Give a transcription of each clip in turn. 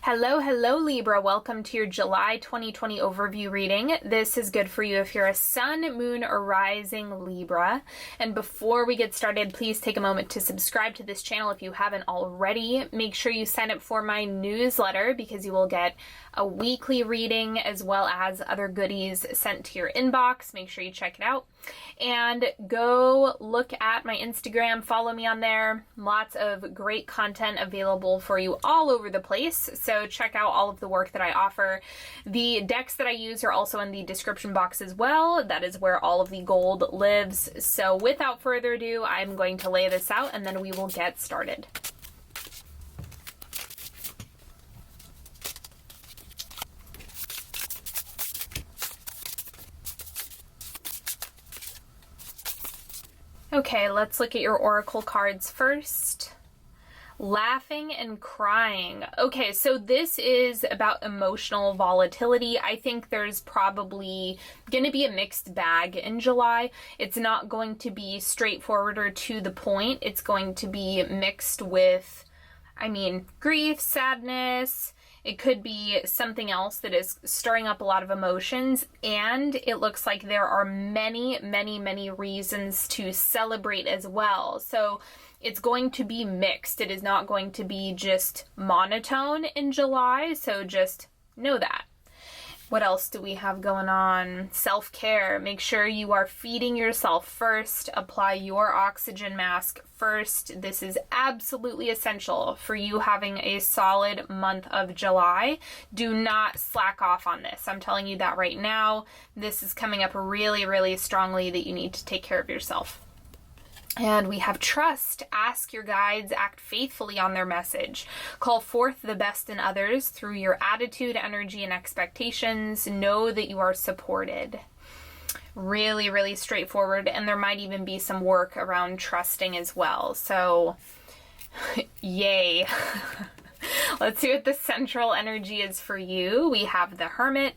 Hello, hello Libra. Welcome to your July 2020 overview reading. This is good for you if you're a sun, moon, or rising Libra. And before we get started, please take a moment to subscribe to this channel if you haven't already. Make sure you sign up for my newsletter because you will get a weekly reading as well as other goodies sent to your inbox. Make sure you check it out. And go look at my Instagram, follow me on there. Lots of great content available for you all over the place. So check out all of the work that I offer. The decks that I use are also in the description box as well. That is where all of the gold lives. So without further ado, I'm going to lay this out and then we will get started. Okay, let's look at your oracle cards first. Laughing and crying. Okay, so this is about emotional volatility. I think there's probably going to be a mixed bag in July. It's not going to be straightforward or to the point. It's going to be mixed with, grief, sadness. It could be something else that is stirring up a lot of emotions, and it looks like there are many, many, many reasons to celebrate as well. So it's going to be mixed. It is not going to be just monotone in July, so just know that. What else do we have going on? Self-care. Make sure you are feeding yourself first. Apply your oxygen mask first. This is absolutely essential for you having a solid month of July. Do not slack off on this. I'm telling you that right now. This is coming up really, really strongly that you need to take care of yourself. And we have trust. Ask your guides, act faithfully on their message. Call forth the best in others through your attitude, energy, and expectations. Know that you are supported. Really, really straightforward. And there might even be some work around trusting as well. So, yay. Let's see what the central energy is for you. We have the Hermit.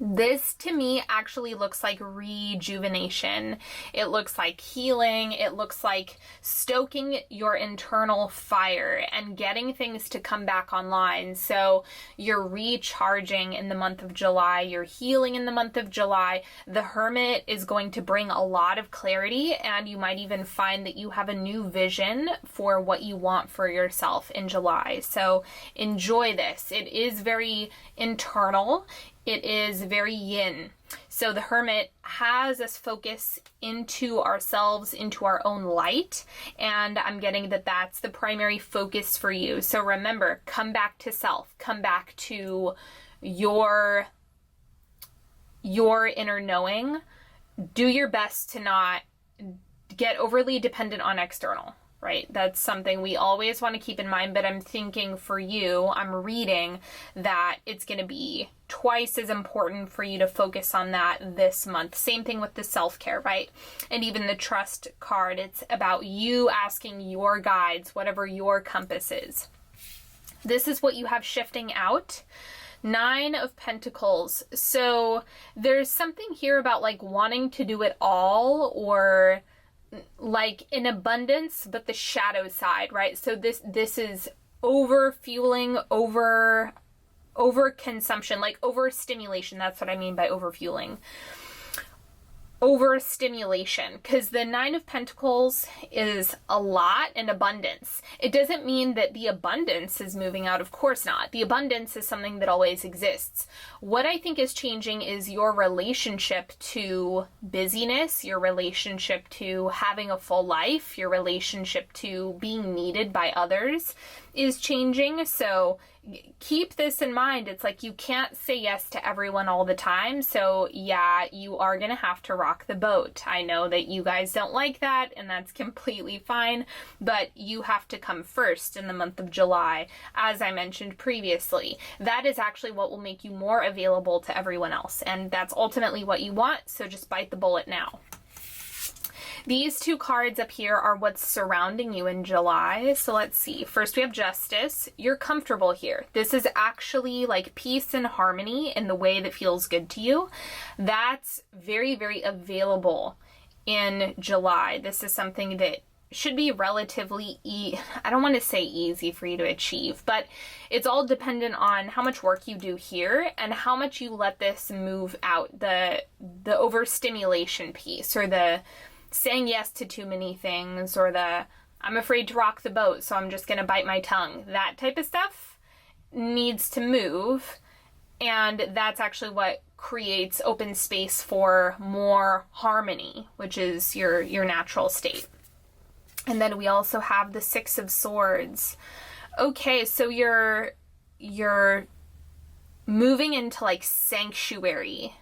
This to me actually looks like rejuvenation. It looks like healing. It looks like stoking your internal fire and getting things to come back online. So you're recharging in the month of July. You're healing in the month of July. The Hermit is going to bring a lot of clarity, and you might even find that you have a new vision for what you want for yourself in July. So enjoy this. It is very internal. It is very yin. So the Hermit has us focus into ourselves, into our own light. And I'm getting that that's the primary focus for you. So remember, come back to self, come back to your inner knowing. Do your best to not get overly dependent on external. Right? That's something we always want to keep in mind, but I'm thinking for you, I'm reading that it's going to be twice as important for you to focus on that this month. Same thing with the self-care, right? And even the trust card, it's about you asking your guides, whatever your compass is. This is what you have shifting out. 9 of Pentacles. So there's something here about like wanting to do it all, or like in abundance, but the shadow side, right? So this is over fueling, over consumption, like overstimulation. That's what I mean by overfueling. Overstimulation, because the 9 of Pentacles is a lot and abundance. It doesn't mean that the abundance is moving out. Of course not. The abundance is something that always exists. What I think is changing is your relationship to busyness, your relationship to having a full life, your relationship to being needed by others is changing. So keep this in mind. It's like you can't say yes to everyone all the time. So yeah, you are going to have to rock the boat. I know that you guys don't like that, and that's completely fine, but you have to come first in the month of July, as I mentioned previously. That is actually what will make you more available to everyone else, and that's ultimately what you want, so just bite the bullet now. These 2 cards up here are what's surrounding you in July. So let's see. First, we have Justice. You're comfortable here. This is actually like peace and harmony in the way that feels good to you. That's very, very available in July. This is something that should be relatively I don't want to say easy for you to achieve, but it's all dependent on how much work you do here and how much you let this move out, the overstimulation piece, or the saying yes to too many things, or the I'm afraid to rock the boat, so I'm just going to bite my tongue. That type of stuff needs to move, and that's actually what creates open space for more harmony, which is your natural state. And then we also have the Six of Swords. Okay, so you're moving into like sanctuary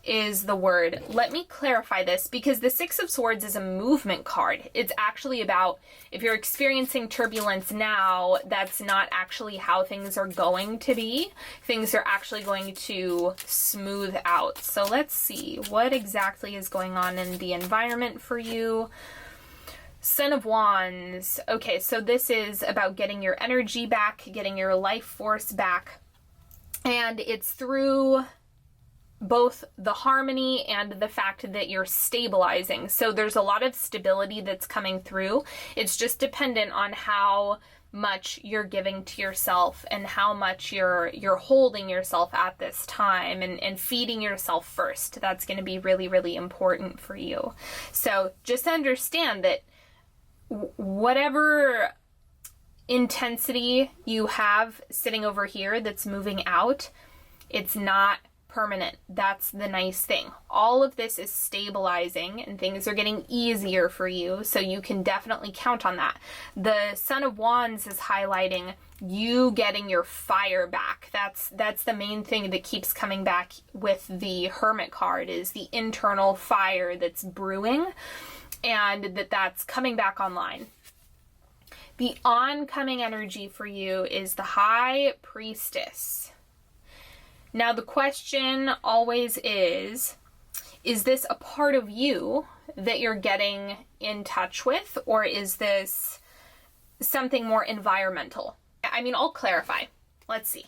is the word. Let me clarify this, because the Six of Swords is a movement card. It's actually about, if you're experiencing turbulence now, that's not actually how things are going to be. Things are actually going to smooth out. So let's see what exactly is going on in the environment for you. Son of Wands. Okay, so this is about getting your energy back, getting your life force back. And it's through both the harmony and the fact that you're stabilizing. So there's a lot of stability that's coming through. It's just dependent on how much you're giving to yourself and how much you're holding yourself at this time, and feeding yourself first. That's going to be really, really important for you. So just understand that whatever intensity you have sitting over here that's moving out, it's not permanent. That's the nice thing. All of this is stabilizing and things are getting easier for you, so you can definitely count on that. The Son of Wands is highlighting you getting your fire back. That's the main thing that keeps coming back with the Hermit card, is the internal fire that's brewing, and that's coming back online. The oncoming energy for you is the High Priestess. Now the question always is this a part of you that you're getting in touch with, or is this something more environmental? I mean, I'll clarify. Let's see.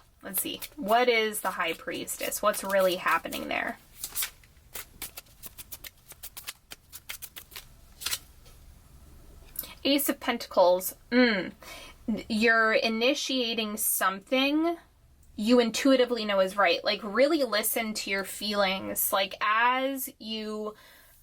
What is the High Priestess? What's really happening there? Ace of Pentacles. You're initiating something you intuitively know is right. Like, really listen to your feelings. Like, as you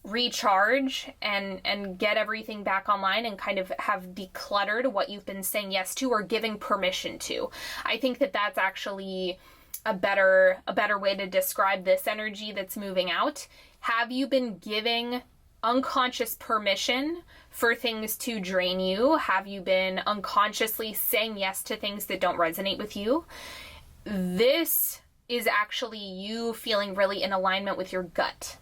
recharge and get everything back online and kind of have decluttered what you've been saying yes to or giving permission to. I think that that's actually a better way to describe this energy that's moving out. Have you been giving unconscious permission for things to drain you? Have you been unconsciously saying yes to things that don't resonate with you? This is actually you feeling really in alignment with your gut.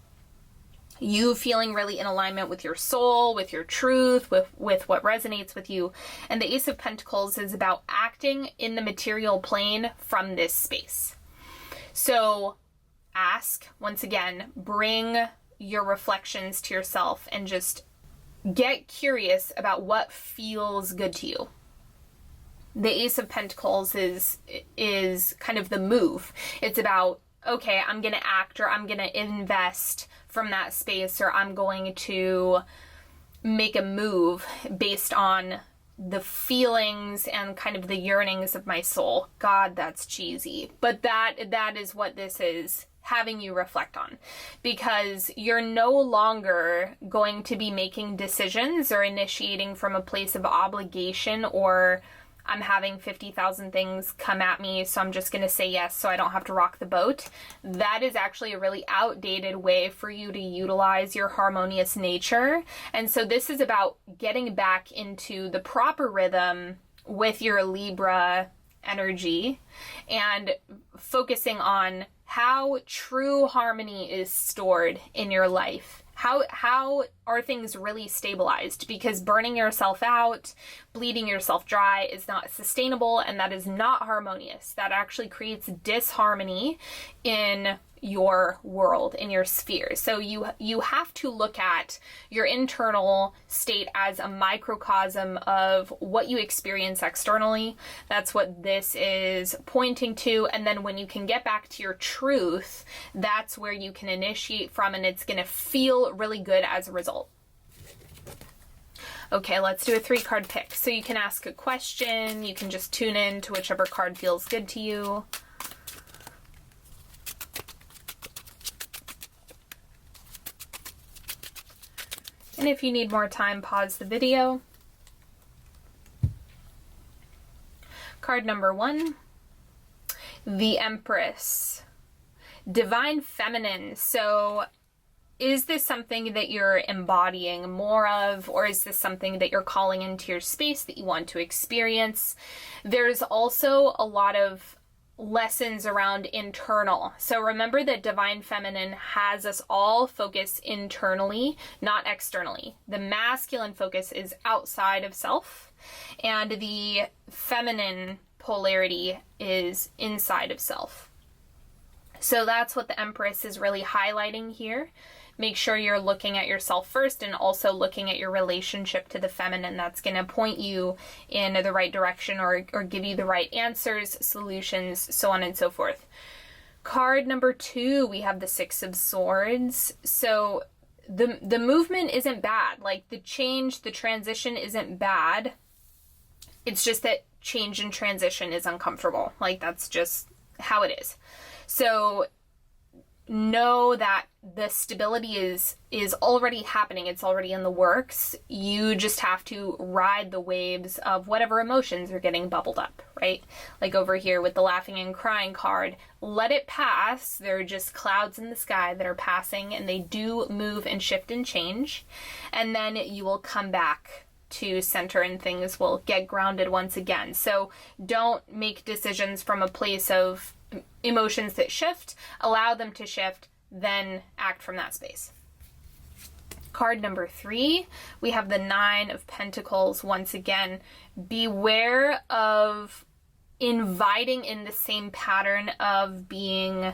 You feeling really in alignment with your soul, with your truth, with what resonates with you. And the Ace of Pentacles is about acting in the material plane from this space. So ask, once again, bring your reflections to yourself and just get curious about what feels good to you. The Ace of Pentacles is kind of the move. It's about, okay, I'm going to act, or I'm going to invest from that space, or I'm going to make a move based on the feelings and kind of the yearnings of my soul. God, that's cheesy. But that is what this is having you reflect on, because you're no longer going to be making decisions or initiating from a place of obligation, or I'm having 50,000 things come at me, so I'm just going to say yes so I don't have to rock the boat. That is actually a really outdated way for you to utilize your harmonious nature. And so this is about getting back into the proper rhythm with your Libra energy and focusing on how true harmony is stored in your life. How are things really stabilized? Because burning yourself out, bleeding yourself dry is not sustainable, and that is not harmonious. That actually creates disharmony in your world, in your sphere. So you have to look at your internal state as a microcosm of what you experience externally. That's what this is pointing to. And then when you can get back to your truth, that's where you can initiate from, and it's going to feel really good as a result. Okay, let's do a 3-card pick. So you can ask a question, you can just tune in to whichever card feels good to you. And if you need more time, pause the video. Card number 1, the Empress. Divine Feminine. So is this something that you're embodying more of, or is this something that you're calling into your space that you want to experience? There's also a lot of lessons around internal. So remember that Divine Feminine has us all focus internally, not externally. The masculine focus is outside of self, and the feminine polarity is inside of self. So that's what the Empress is really highlighting here. Make sure you're looking at yourself first and also looking at your relationship to the feminine. That's going to point you in the right direction or give you the right answers, solutions, so on and so forth. Card number 2, we have the 6 of Swords. So the movement isn't bad. Like the change, the transition isn't bad. It's just that change and transition is uncomfortable. Like that's just how it is. So know that the stability is already happening. It's already in the works. You just have to ride the waves of whatever emotions are getting bubbled up, right? Like over here with the laughing and crying card, let it pass. They're just clouds in the sky that are passing, and they do move and shift and change. And then you will come back to center and things will get grounded once again. So don't make decisions from a place of emotions that shift. Allow them to shift, then act from that space. Card number 3, we have the 9 of Pentacles. Once again, beware of inviting in the same pattern of being,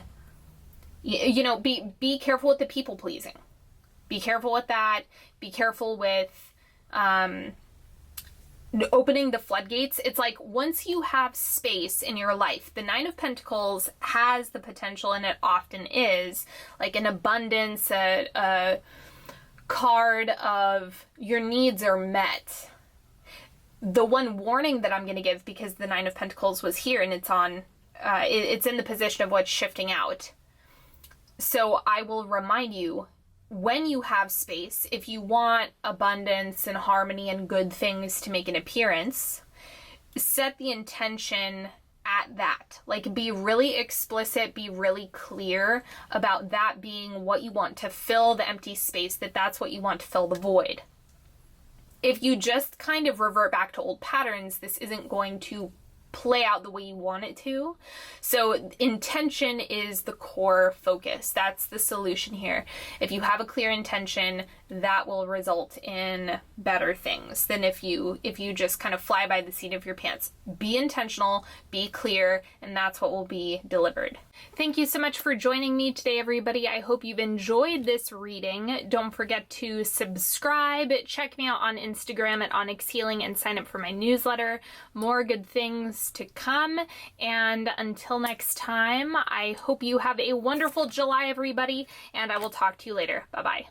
be careful with the people pleasing. Be careful with that. Be careful with opening the floodgates. It's like once you have space in your life, the 9 of Pentacles has the potential, and it often is, like an abundance, a card of your needs are met. The one warning that I'm going to give, because the 9 of Pentacles was here and it's on, it's in the position of what's shifting out. So I will remind you, when you have space, if you want abundance and harmony and good things to make an appearance, set the intention at that. Like, be really explicit, be really clear about that being what you want to fill the empty space, that's what you want to fill the void. If you just kind of revert back to old patterns, this isn't going to play out the way you want it to. So intention is the core focus. That's the solution here. If you have a clear intention, that will result in better things than if you just kind of fly by the seat of your pants. Be intentional, be clear, and that's what will be delivered. Thank you so much for joining me today, everybody. I hope you've enjoyed this reading. Don't forget to subscribe, check me out on Instagram at Onyx Healing, and sign up for my newsletter. More good things to come. And until next time, I hope you have a wonderful July, everybody, and I will talk to you later. Bye-bye.